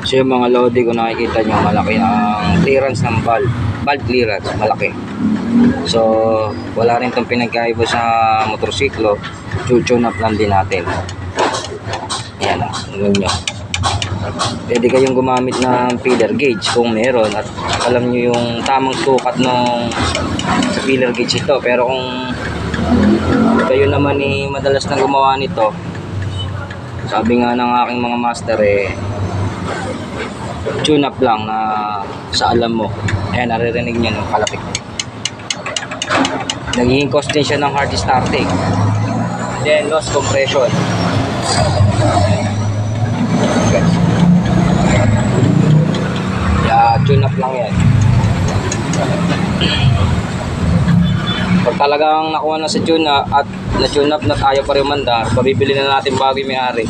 So yung mga lodi, kung nakikita nyo, malaki ang clearance ng valve clearance, malaki. So wala rin itong pinagkaiba sa motorsiklo, tune up lang din natin. Ayan o, nyo. Pwede kayong gumamit ng feeler gauge kung meron at alam nyo yung tamang sukat ng sa feeler gauge ito. Pero kung kayo naman madalas na gumawa nito, sabi nga ng aking mga master tune up lang na sa alam mo. Ayan, naririnig nyo ng kalapit. Nagiging cause din siya ng hard starting. Then loss compression. Tune up lang yan. Pag talagang nakuha na sa tune up at na-tune up na tayo pa rin mandar, pabibili na natin bago yung may-ari.